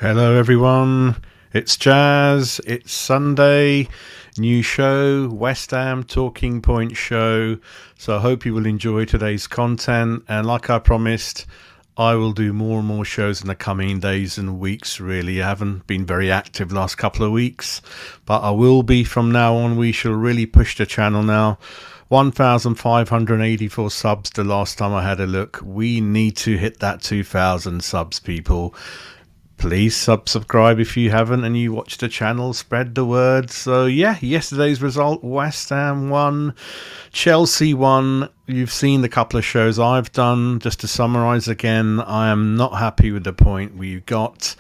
Hello everyone, it's Jazz, it's Sunday, new show, West Ham Talking Point show, so I hope you will enjoy today's content, and like I promised, I will do more and more shows in the coming days and weeks really. I haven't been very active last couple of weeks, but I will be from now on. We shall really push the channel now. 1,584 subs the last time I had a look. We need to hit that 2,000 subs, people. Please subscribe if you haven't and you watch the channel, spread the word. So yeah, yesterday's result, West Ham won, Chelsea won. You've seen the couple of shows I've done. Just to summarise again, I am not happy with the point we got.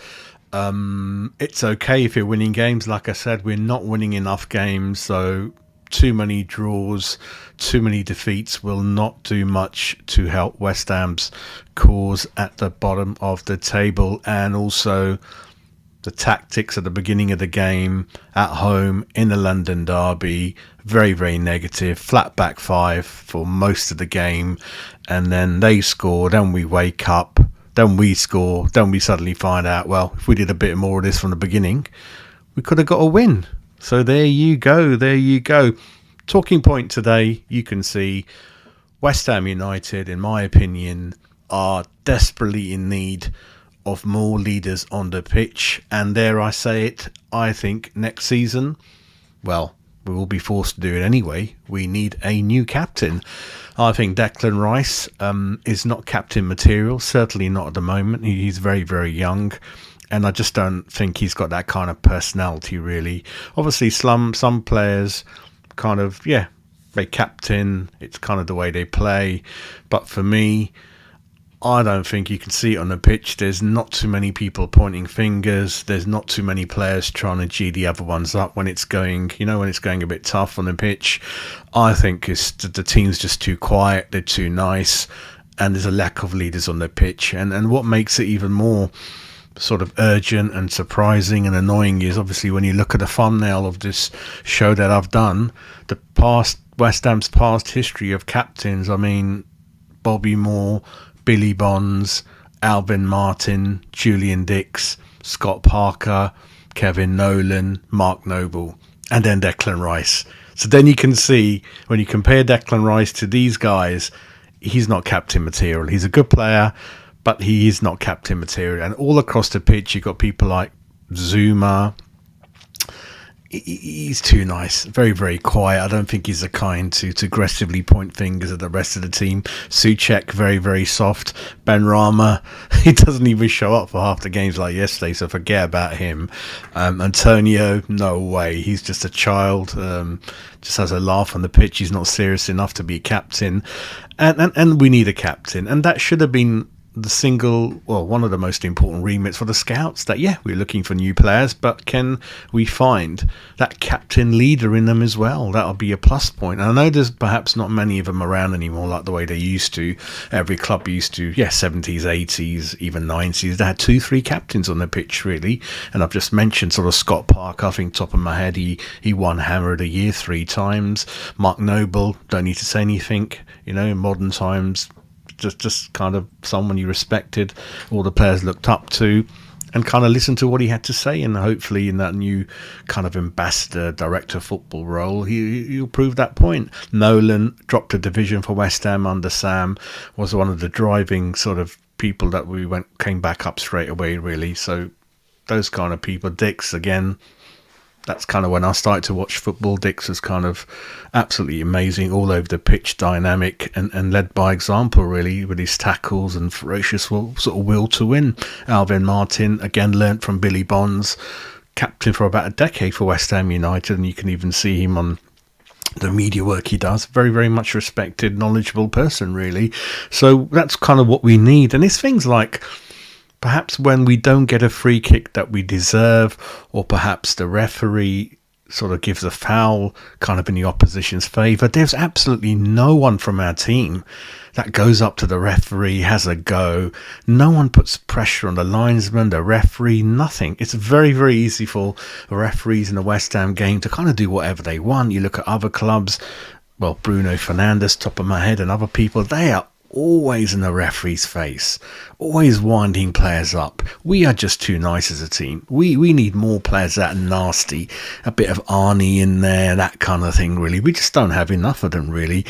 It's okay if you're winning games. Like I said, we're not winning enough games, so too many draws, too many defeats will not do much to help West Ham's cause at the bottom of the table. And also the tactics at the beginning of the game at home in the London derby, very, very negative. Flat back five for most of the game, and then they score, then we wake up, then we score, then we suddenly find out, well, if we did a bit more of this from the beginning, we could have got a win. So there you go, there you go. Talking point today, you can see West Ham United, in my opinion, are desperately in need of more leaders on the pitch. And dare I say it, I think next season, well, we will be forced to do it anyway. We need a new captain. I think Declan Rice is not captain material, certainly not at the moment. He's very, very young. And I just don't think he's got that kind of personality, really. Obviously, some players kind of, yeah, they captain. It's kind of the way they play. But for me, I don't think you can see it on the pitch. There's not too many people pointing fingers. There's not too many players trying to G the other ones up when it's going, when it's going a bit tough on the pitch. I think the team's just too quiet. They're too nice. And there's a lack of leaders on the pitch. And what makes it even more sort of urgent and surprising and annoying is obviously when you look at the thumbnail of this show that I've done, the past West Ham's past history of captains. I mean, Bobby Moore, Billy Bonds, Alvin Martin, Julian Dix, Scott Parker, Kevin Nolan, Mark Noble, and then Declan Rice. So then you can see when you compare Declan Rice to these guys, he's not captain material. He's a good player, but he is not captain material. And all across the pitch, you've got people like Zuma. He's too nice, very, very quiet. I don't think he's the kind to aggressively point fingers at the rest of the team. Souček, very, very soft. Benrahma, he doesn't even show up for half the games like yesterday, so forget about him. Antonio, no way. He's just a child, just has a laugh on the pitch. He's not serious enough to be captain. And we need a captain. And that should have been one of the most important remits for the scouts, that we're looking for new players, but can we find that captain leader in them as well? That'll be a plus point. And I know there's perhaps not many of them around anymore like the way they used to. Every club used to, 70s, 80s, even 90s, they had 2-3 captains on the pitch really. And I've just mentioned sort of Scott Parker. I think top of my head, he won Hammer of the Year 3 times. Mark Noble, don't need to say anything, in modern times, just kind of someone you respected, all the players looked up to, and kind of listened to what he had to say. And hopefully in that new kind of ambassador, director of football role, he'll prove that point. Nolan dropped a division for West Ham under Sam, was one of the driving sort of people that came back up straight away really. So those kind of people. Dix, again, that's kind of when I started to watch football. Dix was kind of absolutely amazing, all over the pitch, dynamic and led by example really, with his tackles and ferocious sort of will to win. Alvin Martin, again, learnt from Billy Bonds, captain for about a decade for West Ham United, and you can even see him on the media work he does. Very, very much respected, knowledgeable person really. So that's kind of what we need. And it's things like, perhaps when we don't get a free kick that we deserve, or perhaps the referee sort of gives a foul kind of in the opposition's favour, there's absolutely no one from our team that goes up to the referee, has a go. No one puts pressure on the linesman, the referee, nothing. It's very, very easy for referees in the West Ham game to kind of do whatever they want. You look at other clubs, well, Bruno Fernandes, top of my head, and other people, they are always in the referee's face, always winding players up. We are just too nice as a team. We need more players that are nasty, a bit of Arnie in there, that kind of thing, really. We just don't have enough of them, really.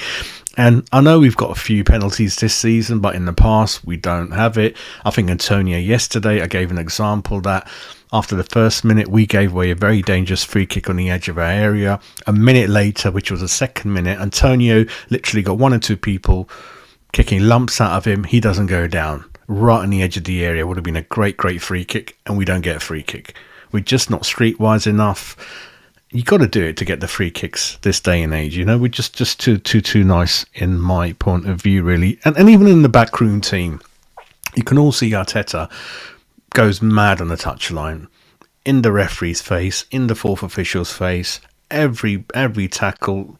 And I know we've got a few penalties this season, but in the past, we don't have it. I think Antonio yesterday, I gave an example that after the first minute, we gave away a very dangerous free kick on the edge of our area. A minute later, which was the second minute, Antonio literally got one or two people kicking lumps out of him. He doesn't go down. Right on the edge of the area would have been a great free kick, and we don't get a free kick. We're just not streetwise enough. You got to do it to get the free kicks this day and age. You know, we're just too nice in my point of view, really. And even in the backroom team, you can all see Arteta goes mad on the touchline, in the referee's face, in the fourth official's face. Every tackle,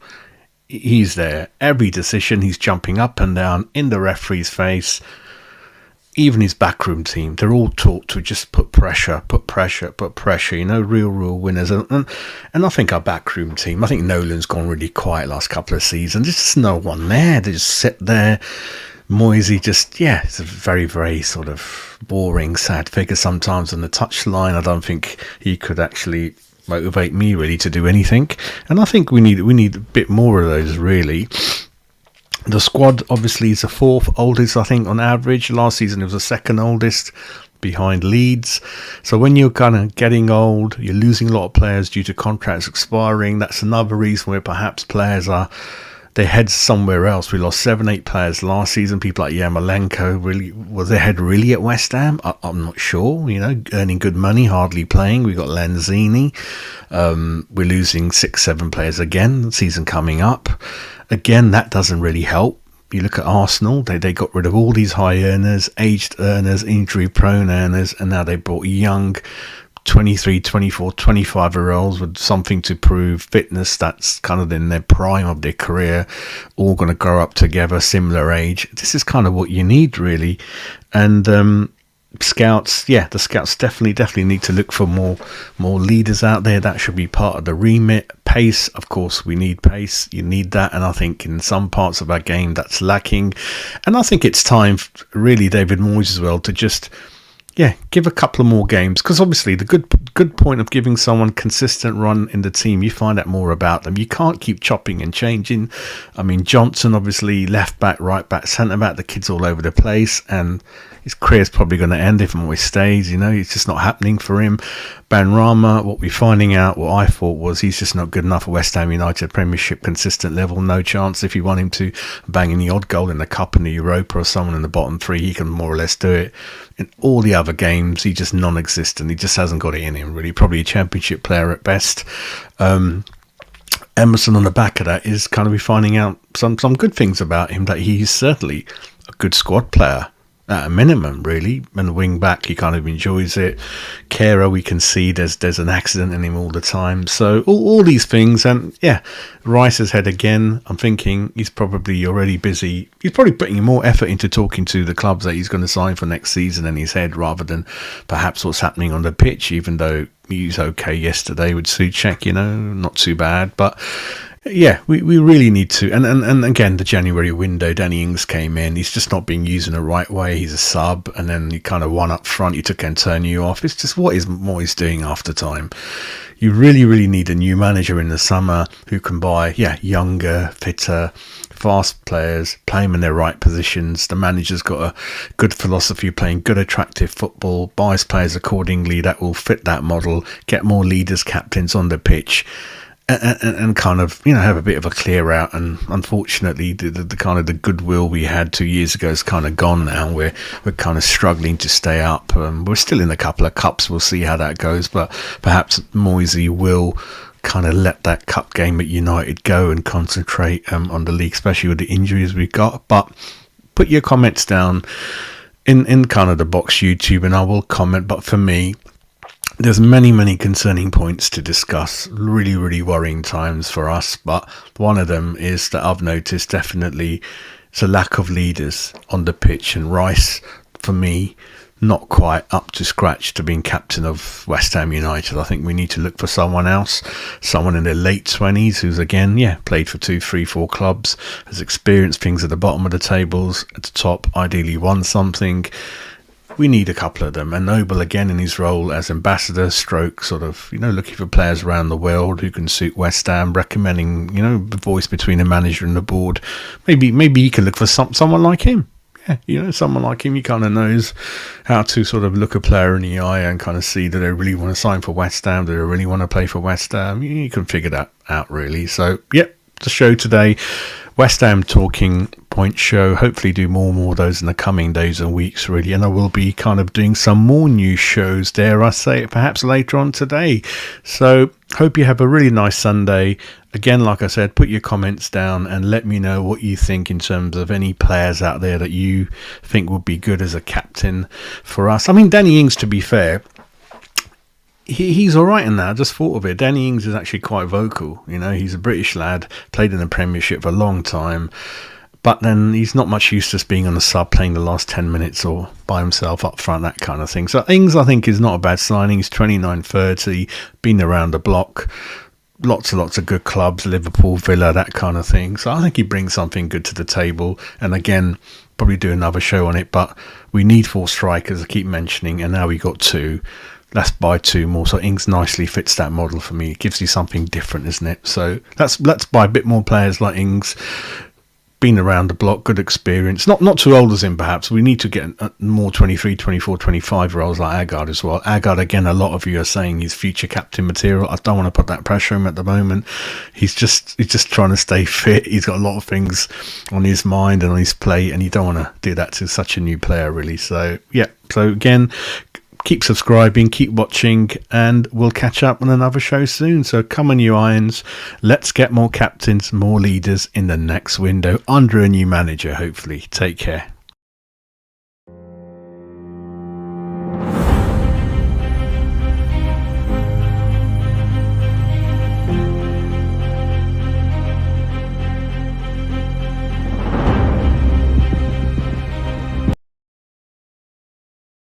he's there. Every decision, he's jumping up and down in the referee's face. Even his backroom team, they're all taught to just put pressure, you know, real winners. And I think our backroom team, I think Nolan's gone really quiet last couple of seasons. There's just no one there. They just sit there. Moisey it's a very sort of boring, sad figure sometimes on the touchline. I don't think he could actually motivate me really to do anything. And I think we need a bit more of those, really. The squad obviously is the fourth oldest, I think, on average. Last season it was the second oldest, behind Leeds. So when you're kind of getting old, you're losing a lot of players due to contracts expiring. That's another reason where perhaps players are their heads somewhere else. We lost 7-8 players last season. People like Yarmolenko, really, was their head really at West Ham? I'm not sure. You know, earning good money, hardly playing. We got Lanzini. We're losing 6-7 players again. The season coming up. Again, that doesn't really help. You look at Arsenal, they got rid of all these high earners, aged earners, injury-prone earners, and now they brought young 23, 24, 25-year-olds with something to prove, fitness that's kind of in their prime of their career, all going to grow up together, similar age. This is kind of what you need, really. And scouts, the scouts definitely need to look for more leaders out there. That should be part of the remit. Pace, of course, we need pace. You need that, and I think in some parts of our game that's lacking. And I think it's time, really, David Moyes as well, to just give a couple of more games, because obviously the good point of giving someone consistent run in the team, you find out more about them. You can't keep chopping and changing. I mean, Johnson, obviously, left back, right back, centre back, the kid's all over the place, and his career's probably going to end if Moyes stays. You know, it's just not happening for him. Benrahma, what we're finding out, what I thought was he's just not good enough for West Ham United Premiership consistent level. No chance. If you want him to bang in the odd goal in the Cup and the Europa or someone in the bottom three, he can more or less do it. In all the other games, he's just non-existent. He just hasn't got it in him, really. Probably a Championship player at best. Emerson, on the back of that, is kind of finding out some good things about him, that he's certainly a good squad player at a minimum, really. And the wing back, he kind of enjoys it. Kehrer, we can see there's an accident in him all the time. So all these things, and Rice's head again. I'm thinking he's probably already busy. He's probably putting more effort into talking to the clubs that he's going to sign for next season in his head, rather than perhaps what's happening on the pitch. Even though he was okay yesterday with Souček, you know, not too bad, but. Yeah, we really need to. And again, the January window, Danny Ings came in. He's just not being used in the right way. He's a sub, and then he kind of won up front. He took Antonio off. It's just what is Moyes doing after time. You really need a new manager in the summer who can buy, younger, fitter, fast players, play them in their right positions. The manager's got a good philosophy of playing good, attractive football, buys players accordingly that will fit that model, get more leaders, captains on the pitch. And kind of, have a bit of a clear out. And unfortunately, the kind of the goodwill we had 2 years ago is kind of gone now. We're kind of struggling to stay up. We're still in a couple of cups. We'll see how that goes. But perhaps Moisey will kind of let that cup game at United go and concentrate on the league, especially with the injuries we've got. But put your comments down in kind of the box YouTube, and I will comment. But for me, there's many concerning points to discuss, really worrying times for us, but one of them is that I've noticed definitely it's a lack of leaders on the pitch, and Rice, for me, not quite up to scratch to being captain of West Ham United. I think we need to look for someone else, someone in their late 20s who's, again, played for 2, 3, 4 clubs, has experienced things at the bottom of the tables, at the top, ideally won something. We need a couple of them. And Noble, again, in his role as ambassador, stroke, sort of, looking for players around the world who can suit West Ham, recommending, the voice between the manager and the board. Maybe you can look for someone like him. Someone like him, he kind of knows how to sort of look a player in the eye and kind of see, do they really want to sign for West Ham? Do they really want to play for West Ham? You can figure that out, really. So, the show today, West Ham Talking Point show. Hopefully do more and more of those in the coming days and weeks, really. And I will be kind of doing some more new shows, dare I say it, perhaps later on today. So hope you have a really nice Sunday. Again, like I said, put your comments down and let me know what you think in terms of any players out there that you think would be good as a captain for us. I mean, Danny Ings, to be fair, he's all right in that. I just thought of it. Danny Ings is actually quite vocal. He's a British lad, played in the Premiership for a long time, but then he's not much used to just being on the sub, playing the last 10 minutes or by himself up front, that kind of thing. So Ings, I think, is not a bad signing. He's 29, 30, been around the block. Lots and lots of good clubs, Liverpool, Villa, that kind of thing. So I think he brings something good to the table. And again, probably do another show on it, but we need 4 strikers, I keep mentioning, and now we got 2. Let's buy 2 more. So Ings nicely fits that model for me. It gives you something different, isn't it? So let's buy a bit more players like Ings. Been around the block, good experience. Not too old as him, perhaps. We need to get more 23, 24, 25 year olds like Agard as well. Agard, again, a lot of you are saying he's future captain material. I don't want to put that pressure on him at the moment. He's just trying to stay fit. He's got a lot of things on his mind and on his plate, and you don't want to do that to such a new player, really. So, So, again, keep subscribing, keep watching, and we'll catch up on another show soon. So come on, you Irons. Let's get more captains, more leaders in the next window under a new manager, hopefully. Take care.